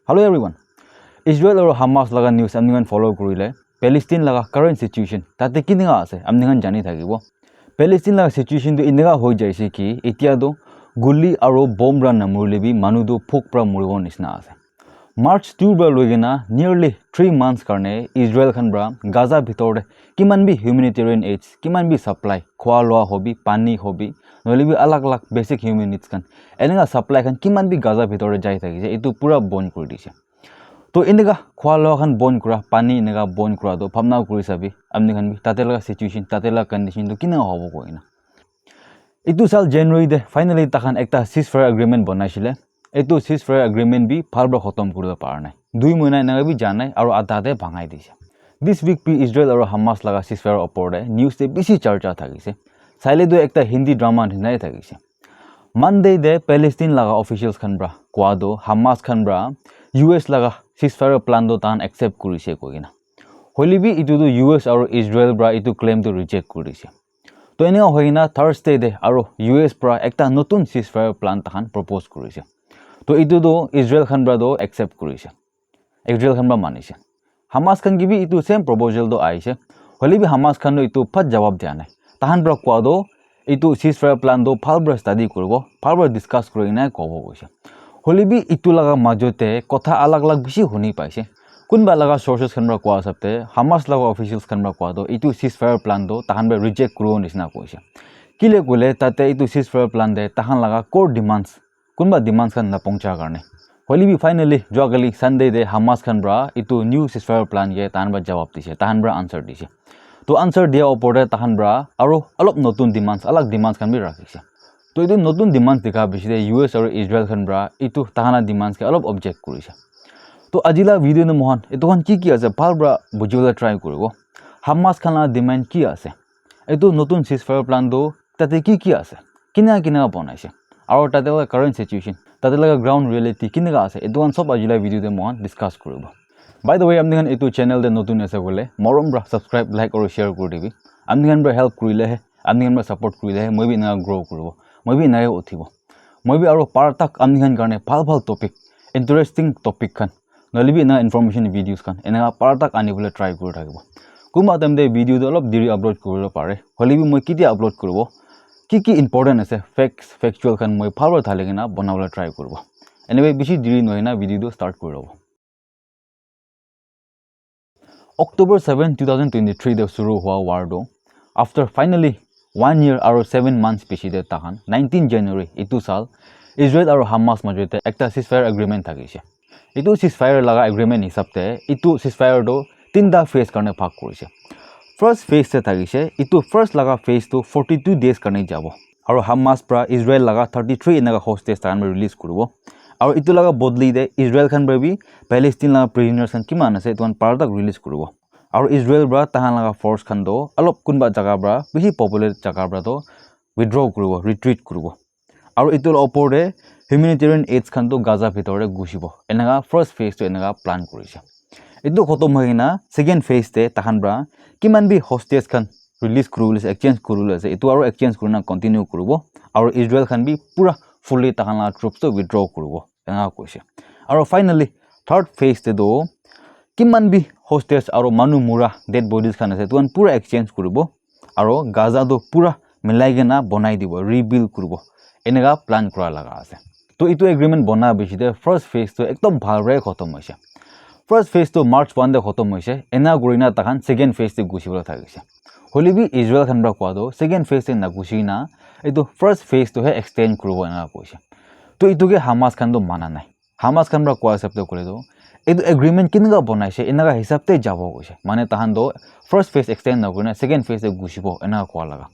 Hello everyone. Israel or Hamas laga news amningan follow kurile. Palestine laga current situation tate kininga ase amningan jani thakibo. Palestine laga situation to inega hoi jaise ki etia do guli aro bomb ra namurlebi manu do phok pra muribo nisna ase. March 2 ba loigena nearly 3 months karne Israel khan bra Gaza bhitor kiman bi humanitarian aids kiman bi supply khwa loa hobi pani hobi nolebi alag alag basic human needs kan enega supply khan kiman bi Gaza bhitor jai thakise etu pura bon kuri dise. To inega khwa loa khan bon kura pani inega bon kura do phamna kuri sabi amni khan bi tatela situation tatela condition to kina hobo koina. Itu sal January de finally takhan ekta ceasefire agreement banaisile. Etu ceasefire agreement bi phalbra khotom kuriba par nai 2 mahina naga bi janai aro adha de bhangai dise. This week bi Israel aro Hamas laga ceasefire opor de news te bisi charcha thakise. Saile do ekta Hindi drama hinai thakise. Monday de Palestine laga officials khan bra kwado Hamas khan bra US laga ceasefire plan do tan accept kurise koina. Holi bi itu do US aro Israel bra itu claim to reject kurise. To enega hoina Thursday de aro US bra ekta notun ceasefire plan tahan propose kurise. To itu do Israel khan bra do accept kurise. Israel khan bra manise. Hamas khan gibi itu same proposal do aise. Holi bi Hamas khan do itu phat jawab dia nai. Tahan bra kwado itu ceasefire plan do phalbra study kuribo, phalbra discuss kurina kobo goise. Holi bi itu laga majote kotha alag alag bishi huni paise. Kunba laga sources khan bra kwa sabte Hamas laga officials khan bra kwado itu ceasefire plan do tahan bra reject kuro nisna koise. Kile kole tate itu ceasefire plan de tahan laga core demands kunba demands kan na pongcha karne holi bi finally jogali Sunday de Hamas khan bra itu new ceasefire plan ye tahan bra jawab dise tahan bra answer dise to answer dia opor de tahan bra aro alop notun demands alag demands kan bi rakhise to itu notun demands dikha bishi de US aro Israel khan bra itu tahana demands ke alop object kurise to ajila video no mohan itu khan ki ase phal bra bujula try kuribo Hamas khan la demand ki ase itu notun ceasefire plan do tate ki ase kina banaise aro tatela current situation tatela ground reality kiniga ase etuan sob ajila video de mon discuss kuribo. By the way amnigan etu channel de notun ase bole morom bra subscribe like or share kuri dibi amnigan bra help kurile he amnigan bra support kurile he moi bi na grow kuribo moi bi na uthibo moi bi aro partak amnigan karne phal topic interesting topic khan nolibi na information videos khan enega partak ani bole try kuri thakibo kuma tamde video de olop diri upload kurilo pare holibi moi kiti upload kuribo ki important ase facts factual khan moi phalwa thalegena banawala try kurbo anyway bishi diri noina video do start kurobo October 7 2023 de shuru hua war do after finally 1 year or 7 months pichi de tahan 19 January itu sal Israel aro Hamas majote ekta ceasefire agreement thakise itu ceasefire laga agreement hisabte itu ceasefire do tinda phase karne bhag korise First phase se thagise itu first laga phase to 42 days karne jabo aro Hamas pra Israel laga 33 enaga hostage tan release kuribo aro itu laga bodli de Israel khan bra bi Palestine laga prisoners khan kiman ase tuan pardak release kuribo aro Israel bra tahan laga force khan do alop kunba jaga bra bishi popular jaga bra do withdraw kuribo retreat kuribo aro itu opor de humanitarian aids khan do Gaza bhitor de gushibo enaga first phase to enaga plan korise itu khotom hoina second phase te tahan bra kiman bi hostage khan release kurule exchange kurule ase itu aro exchange kurna continue kurubo aro Israel khan bi pura fully tahan la troops to withdraw kurubo enga koise aro finally third phase te do kiman bi hostage aro manu mura dead bodies khan ase tuan pura exchange kurubo aro Gaza do pura milai gena bonai dibo rebuild kurubo enega plan kura laga ase to itu agreement bana bishi de first phase to ekdom bhal re khotom hoise First phase to March 1 de khotom hoise ena gorina takan second phase te gusibola thagise holibi Israel khan bra kwado second phase te na gusina etu first phase to he extend kurubo ena koise to itu ke Hamas khan do mana nai Hamas khan bra kwa sabte kore do etu agreement kinga bonaise enaga hisab te jabo koise mane tahan do first phase extend na gorina second phase te gusibo ena kwa laga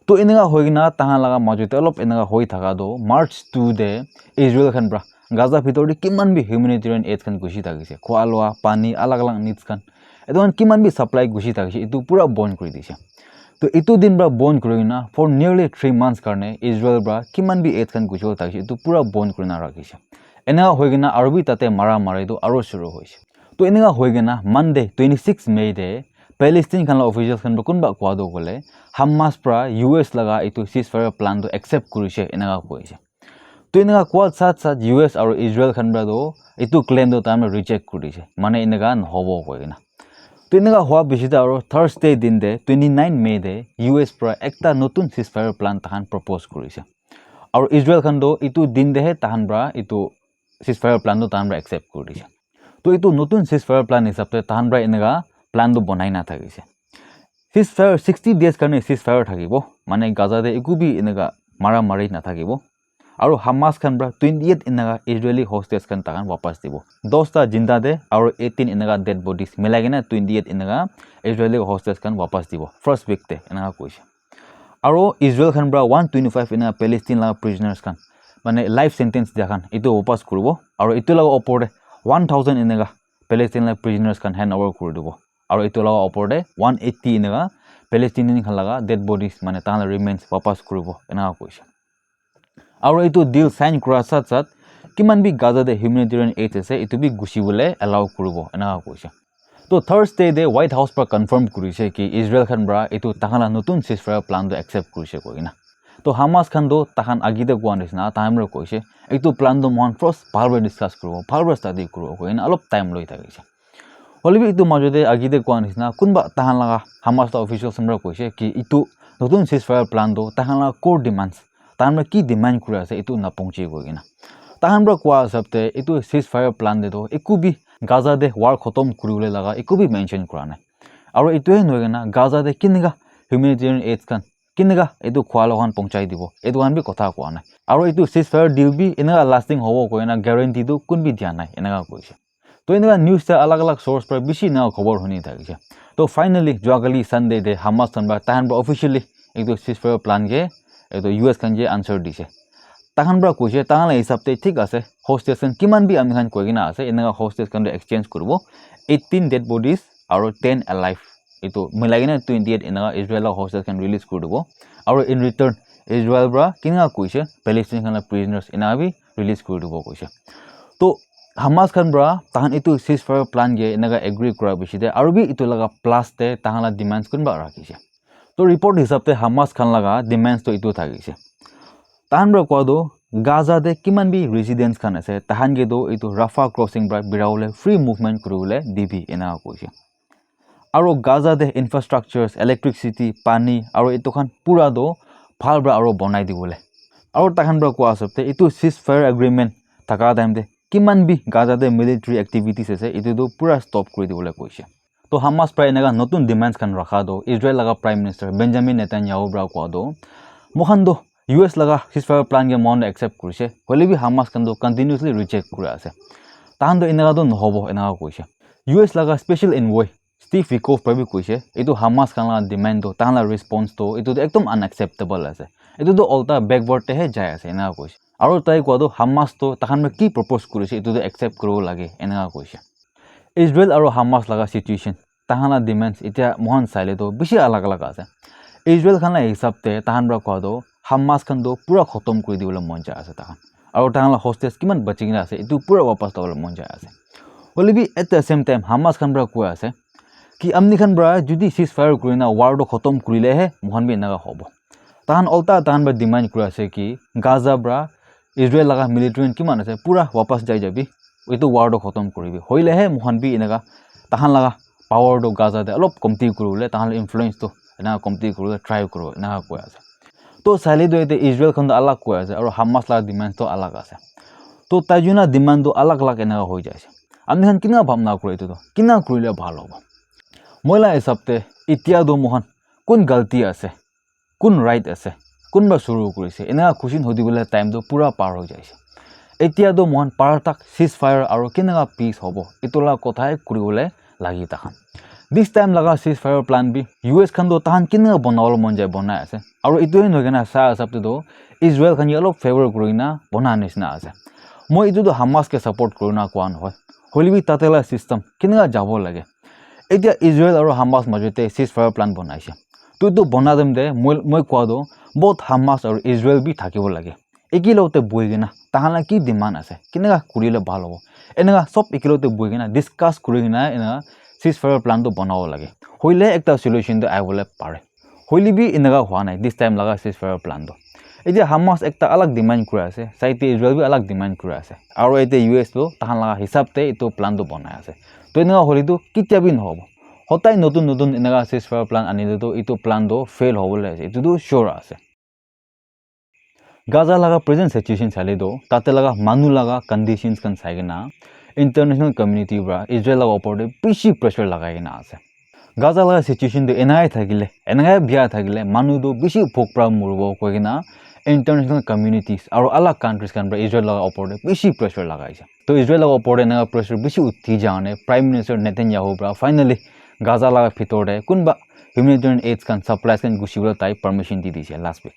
to enaga hoigina tahan laga majote olop enaga hoi thaga do March 2 de Israel khan bra Gaza bhitor de kiman bi humanitarian aid khan gushi thagise khwa loa pani alag alag needs khan edon kiman bi supply gushi thagise itu pura bond kori dise to itu din bra bond korina for nearly 3 months karne Israel bra kiman bi aid khan gushi thagise itu pura bond korina rakhise ena hoigina arbi tate mara mara do aro shuru hoise to enega hoigina Monday 26 May de Palestine khan officials khan kunba kwado gole Hamas pra US laga itu ceasefire plan to accept kurise enega koise তো এনেকা কোৱাৰ সাথ US আৰু Israel খানব্ৰাটো এইটো ক্লেইমটো তাৰমানে reject কৰিছে মানে এনেকা নহ'ব কৈ কিনা তো এনেকা হোৱা পিছতে আৰু থাৰ্ছডে দিনতে 29 মে'তে US পৰা একটা নতুন চিজফায়াৰ প্লান তাহান প্ৰপ'জ কৰিছে আৰু ইজৰাইল খানটো এইটো দিনতেহে তাহান পৰা এইটো চিজফায়াৰ প্লানটো তাহান পৰা একচেপ্ট কৰিছে তো এইটো নতুন চিজফায়াৰ প্লান হিচাপে তাহান পৰা এনেকা প্লানটো বনাই নাথাকিছে চিজফায়াৰ 60 ডেজ কাৰণে চিজফায়াৰ থাকিব মানে গাজাতে একো বি এনেকা মাৰি নাথাকিব আৰু হামাস খান পৰা 28 এনেকা ইজৰাইলি হোষ্টেজ খান তাহান वापस দিব 10টা জিন্দা দে আৰু 18 এনেকা ডেড বডিজ মিলাই কিনে 28 এনেকা ইজৰাইলি হোষ্টেজ খান वापस দিব ফাৰ্ষ্ট উইকতে এনেকা কৈছে আৰু ইজৰাইল খান পৰা 125 এনেকা পেলেষ্টাইন লা প্ৰিজনাৰ্ছ খান মানে লাইফ সেন্টেন্স দেখান এটো वापस কৰিব আৰু এটো লগা ওপৰতে 1000 এনেকা পেলেষ্টাইন লা প্ৰিজনাৰ্ছ খান হ্যান্ড ওভাৰ কৰি দিব আৰু এটো লগা ওপৰতে 180 এনেকা পেলেষ্টাইনিয়ান খান লগা ডেড বডিজ মানে তাহান ৰিমেইনছ वापस কৰিব এনেকা কৈছে আৰু এইটো ডিল সাইন কৰাৰ সাথ কিমান বি গাজাতে হিউমেনিটেৰিয়ান এইড আছে এটো বি গুছিবলে এলাউ কৰিব এনেকা কৈছে তো থাৰ্ছডে দে হোৱাইট হাউস পৰা কনফাৰ্ম কৰিছে কি ইজৰাইল খান পৰা এইটো তাহান নতুন চিজফায়াৰ প্লানটো একচেপ্ট কৰিছে কৈনা তো হামাস খানটো তাহান আগিতে কোৱা নিচিনা টাইমৰে কৈছে এইটো প্লানটো মন ফাৰ্ষ্ট ভালকৈ ডিসকাস কৰিব ভালকৈ ষ্টাডি কৰিব কৈনা অলপ টাইম লৈ থাকিছে হলিবি এইটো মাজতে আগিতে কোৱা নিচিনা কোনবা তাহান লগা হামাস অফিচিয়েল সম্ৰা কৈছে কি এইটো নতুন চিজফায়াৰ প্লানটো তাহান লগা কোৰ ডিমান্ডছ তাহান কি ডিমান্ড কৰি আছে এইটো নাপংচি গৈকিনা তাহান পৰা কোৱা হিচাপতে এইটো চিজফায়াৰ প্লান দেটো একো বি গাজাতে ৱাৰ খতম কৰিবলৈ লগা একো বি মেনশ্যন কৰা নাই আৰু এইটোৱে নহয় কিনা গাজাতে কিনেকা হিউমেনিটেৰিয়ান এইডছ খান কিনেকা এইটো খোৱা লগান পঞ্চাই দিব এইটো আন বি কথা কোৱা নাই আৰু এইটো চিজফায়াৰ ডিল বি এনেকা লাষ্টিং হ'ব কৈনা গ্যাৰান্টিটো কোন বি দিয়া নাই এনেকা কৈছে তো এনেকা নিউজটা আলাগ আলাগ সোর্স পৰা বেছি না খবৰ শুনি থাকিছে তো ফাইনালি যোৱাকালি সানডে দে হামাস খান বা তাহান পৰা অফিচিয়ালি এইটো চিজফায়াৰ প্লান কে এইটো US খান যে আনসাৰ দিছে তাহান পৰা কৈছে তাহান হিচাপতে ঠিক আছে হোষ্টেজ কিমান বি আমি খান কৈ কিনা আছে এনেকা হোষ্টেজ খান এক্সচেঞ্জ কৰিব 18 ডেড বডিজ আৰু 10 এলাইভ এইটো মিলাই কিনে 28 এনেকা ইজৰাইলৰ হোষ্টেজ খান ৰিলিজ কৰি দিব আৰু ইন ৰিটাৰ্ণ ইজৰাইল পৰা কিনা কৈছে পেলেষ্টাইন খান প্ৰিজনাৰ্ছ এনেকা বি ৰিলিজ কৰি দিব কৈছে তো হামাস খান পৰা তাহান এইটো চিজফায়াৰ প্লান কে এনেকা এগ্ৰি কৰা পিছতে আৰু বি এইটো লগা প্লাছ তে তাহান ডিমান্ডছ কোনবা ৰাখিছে তো ৰিপৰ্ট হিচাপতে হামাস খান লগা ডিমান্ডছটো এইটো থাকিছে তাহান পৰা কোৱাটো গাজাতে কিমান বি ৰেজিডেন্স খান আছে তাহান গেটো এইটো ৰাফা ক্ৰছিং পৰা বিৰাউলে ফ্ৰী মুভমেন্ট কৰিবলৈ দিবি এনেকা কৈছে আৰু গাজাতে ইনফ্ৰাষ্ট্ৰাকচাৰছ ইলেক্ট্ৰিচিটি পানী আৰু এইটো খান পুৰাটো ভাল পৰা আৰু বনাই দিবলৈ আৰু তাহান পৰা কোৱা হিচাপতে এইটো চিজফায়াৰ এগ্ৰিমেণ্ট থকা টাইমতে কিমান বি গাজাতে মিলিটাৰী এক্টিভিটিছ আছে এইটো পুৰা ষ্টপ কৰি দিবলৈ কৈছে তো হামাস প্ৰায় এনেকা নতুন ডিমান্ডছ খান ৰখাটো ইজৰাইল লগা প্ৰাইম মিনিষ্টাৰ বেঞ্জামিন নেতানয়াহু পৰা কোৱাটো মখানটো US লগা চিজফায়াৰ প্লান কে মন একচেপ্ট কৰিছে হলিবি হামাস খানটো কন্টিনিউছলি ৰিজেক্ট কৰি আছে তাহানটো এনেকাটো নহ'ব এনেকা কৈছে US লগা স্পেচিয়েল এনভয় ষ্টিভ উইকফ পৰা কৈছে এইটো হামাস খান লগা ডিমাণ্ডটো তাহান ৰেছপন্সটো এইটো একদম আনএক্সেপ্টেবল আছে এইটো উল্টা বেকৱাৰ্ডতেহে যাই আছে এনেকা কৈছে আৰু তাই কোৱাটো হামাসটো তাহান কি প্ৰপ'জ কৰিছে এইটো একচেপ্ট কৰিব লাগে এনেকা কৈছে ইজৰাইল আৰু হামাস লগা সিচুৱেশ্যন তাহান ডিমাণ্ডছ এতিয়া মহান চাইলেতো বেছি আলাগ আলাগ আছে ইজৰাইল খান হিচাপতে তাহান পৰা কোৱাটো হামাস খানটো পুৰা খতম কৰি দিবলৈ মন যায় আছে তাহান আৰু তাহান হোষ্টেজ কিমান বাচি কিনে আছে এইটো পুৰা वापस ল'বলৈ মন যায় আছে হলিবি at the same time Hamas খান পৰা কৈ আছে কি আমনি খান পৰা যদি চিজফায়াৰ কৰি না ৱাৰটো খতম কৰিলেহে মহান বি এনেকা হ'ব তাহান উল্টা তাহান পৰা ডিমাণ্ড কৰি আছে কি গাজা পৰা ইজৰাইল লগা মিলিটাৰী কিমান আছে পুৰা वापस যাই যাবি এইটো ৱাৰটো খতম কৰিবি হইলেহে মহান বি এনেকা তাহান লগা পাৱাৰটো গাজাতে অলপ কমতি কৰিবলৈ তাহান ইনফ্লুৱেন্সটো এনেকা কমতি কৰিবলৈ ট্ৰাই কৰিব এনেকা কৈ আছে তো চাইলেতো এতিয়া ইজৰাইল খানটো আলাগ কৈ আছে আৰু হামাস লগা ডিমাণ্ডটো আলাগ আছে তো তাইজনা ডিমাণ্ডটো আলাগ আলাগ এনেকা হৈ যাইছে আমি খান কিনা ভাবনা কৰি এইটো কিনা কৰিলে ভাল হ'ব মইলা হিচাপতে এতিয়াতো মহান কোন গলতি আছে কোন ৰাইট আছে কোনবা শুৰু কৰিছে এনেকা কুৱেশ্যন সুধিবলৈ টাইমটো পুৰা পাৰ হৈ যাইছে এতিয়াতো মহান পাৰটাক চিজফায়াৰ আৰু কেনেকা পিচ হ'ব এইটোলা কথাই কৰিবলৈ লাগি তাহান দিছ টাইম লগা চিজফায়াৰ প্লান বি US খানটো তাহান কেনেকা বনাবলৈ মন যায় বনাই আছে আৰু এইটোৱে নহয় কিনা চাহ হিচাপতেতো ইজৰাইল খান অলপ ফেভাৰ কৰি না বনা নিচিনা আছে মই এইটোতো হামাসকে ছাপোৰ্ট কৰোঁ না কোৱা নহয় হলিবি তাতেলা চিষ্টেম কেনেকা যাব লাগে এতিয়া ইজৰাইল আৰু হামাস মাজতে চিজফায়াৰ প্লান বনাইছে তো এইটো বনাদম দে মই কোৱাটো বহুত হামাস আৰু ইজৰাইল বি থাকিব লাগে একেলগতে বহি কিনা তাহান কি ডিমাণ্ড আছে কেনেকা কৰিলে ভাল হ'ব এনেকা সব একেলগতে বহি কিনা ডিছকাছ কৰি কিনা এনেকা চিজফায়াৰ প্লানটো বনাব লাগে হইলে একটা সলিউশনটো আহিবলৈ পাৰে হইলিবি এনেকা হোৱা নাই দিছ টাইম লগা চিজফায়াৰ প্লানটো এতিয়া হামাস একটা আলাগ ডিমান্ড করে আছে সাইতে ইসরায়েল বি আলাগ ডিমান্ড করে আছে আর এতে ইউএস তো তাহান লাগা হিসাবতে এতো প্ল্যানটো বনাই আছে তো এনেকা হলিতো কিতিয়া বি নহব হতাই নতুন নতুন এনেকা সিজফায়ার প্ল্যান আনিলে তো এতো প্ল্যানটো ফেল হবলে আছে এতো শিওর আছে গাজা লাগা প্রেজেন্ট সিচুয়েশন চাইলে তো তাতে লাগা মানু লাগা কন্ডিশনস কান চাইগেনা ইন্টারন্যাশনাল কমিউনিটি ব্রা ইসরায়েল লাগা ওপরে বেশি প্রেসার লাগাইগেনা আছে গাজা লাগা সিচুয়েশন তো এনাই বিয়া থাকিলে মানু তো বেশি ভোগপ্রা মরব কইগেনা ইন্টারন্যাশনাল কমিউনিটিস আর আলাগ কান্ট্রিজ কান ইসরায়েল লাগা ওপরে বেশি প্রেসার লাগাইছে তো ইসরায়েল লাগা ওপরে এনাকা প্রেসার বেশি উঠি যাওয়ানে প্রাইম মিনিস্টার নেতানিয়াহু ব্রা ফাইনালি গাজা লাগা ভিতরে কোনবা হিউম্যানিটেরিয়ান এইডস কান সাপ্লাইজ কান গুছিবলে তাই পারমিশন দি দিছে লাস্ট উইক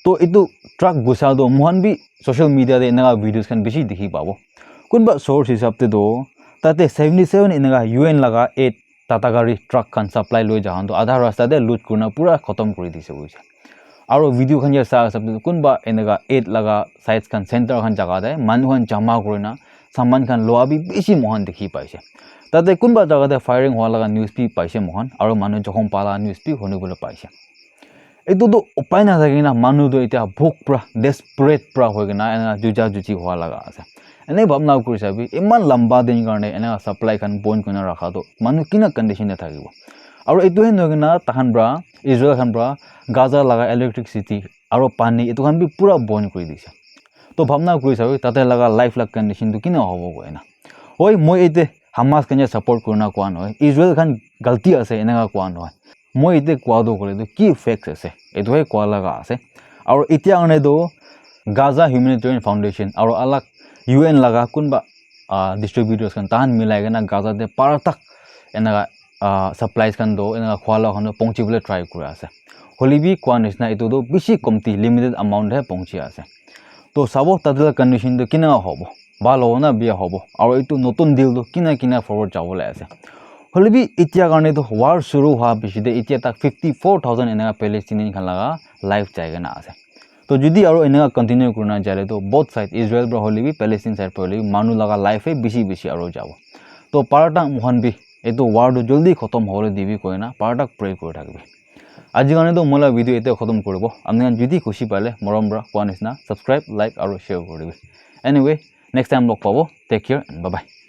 তো এটো ট্রাক গুছা দো মোহন বি সোশ্যাল মিডিয়াতে এনাকা ভিডিওস কান বেশি দেখি পাবো কোনবা সোর্স হিসাবতে দো তাতে 77 এনাকা ইউএন লাগা 8 টাটা গাড়ি ট্রাক কান সাপ্লাই লৈ যাহান তো আধা রাস্তাতে লুট করনা পুরা খতম করে দিছে বুঝছে আর ভিডিও খান যে সা হিসাবতে কোনবা এনাকা 8 লাগা সাইজ কান সেন্টার খান জায়গাতে মানুহান জামা করনা সামান খান লোয়া বি বেশি মোহন দেখি পাইছে তাতে কোনবা জায়গাতে ফায়ারিং হওয়া লাগা নিউজ পি পাইছে মোহন আর মানুহ যখন পালা নিউজ পি শুনিবলৈ পাইছে এটো তো উপায় না থাকে না মানুহ তো এটা ভোক প্রা ডেসপারেট প্রা হৈ গনা এনা জুজা জুজি হওয়া লাগা আছে এনে ভাবনা কৰি চাবি ইমান লম্বা দিন কাৰণে এনা সাপ্লাই খান বন্ধ কৰি ৰাখা তো মানুহ কিনা কন্ডিশনে থাকিব আৰু এটোহে নহয় না তাহান ব্ৰা ইজৰাইল খান ব্ৰা গাজা লাগা ইলেক্ট্ৰিসিটি আৰু পানী এটো খান বি পুৰা বন্ধ কৰি দিছে তো ভাবনা কৰি চাবি তাতে লাগা লাইফ লাগ কন্ডিশন তো কিনা হ'ব কয়না হয় মই এতে হামাস কানে সাপোর্ট করনা কোৱা নহয় ইজৰাইল খান গলতি আছে এনেকা কোৱা নহয় মই এতে কোৱাটো কৰে তো কি ফেক্টস আছে এটোহে কোৱা লাগা আছে আৰু এতিয়া কাৰণে তো গাজা হিউম্যানিটেৰিয়ান ফাউন্ডেশন আৰু আলাগ ইউএন লাগা কোনবা ডিস্ট্ৰিবিউটৰ্স কান তাহান মিলাই গনা গাজাতে পাৰতাক এনেকা সাপ্লাইজ কান দো এনেকা খোৱালা খান পৌঁছিবলৈ ট্ৰাই কৰি আছে হলিবি কোৱা নিচিনা এটো তো বেছি কমতি লিমিটেড এমাউন্ট হে পৌঁছি আছে তো চাব তাতে কন্ডিশন তো কিনা হ'ব ভাল হ'ব না বিয়া হ'ব আৰু এইটো নতুন ডিল তো কিনা ফৰৱাৰ্ড যাবলৈ আছে হলিবি এতিয়া কাৰণে তো ওয়াৰ শুৰু হোৱা পিছতে এতিয়া তাক 54000 এনেকা প্যালেস্টাইনিয়ান খান লাগা লাইফ জায়গা না আছে তো যদি আৰু এনেকা কন্টিনিউ কৰনা যায় তো বোথ সাইড ইসৰায়েল ব্ৰা হলিবি প্যালেস্টাইন সাইড পড়লি মানু লাগা লাইফে বেশি আৰু যাব তো পাৰটা মোহন বি এটো ওয়াৰ তো জলদি খতম হলে দিবি কইনা পাৰটাক প্ৰে কৰে থাকবি আজি কাৰণে তো মোলা ভিডিও এতে খতম কৰিব আপনি যদি খুশি পালে মৰম ব্ৰা কোৱা নিচিনা সাবস্ক্ৰাইব লাইক আৰু শেয়াৰ কৰিবি এনিৱে নেক্সট টাইম লগ পাবো take care and bye by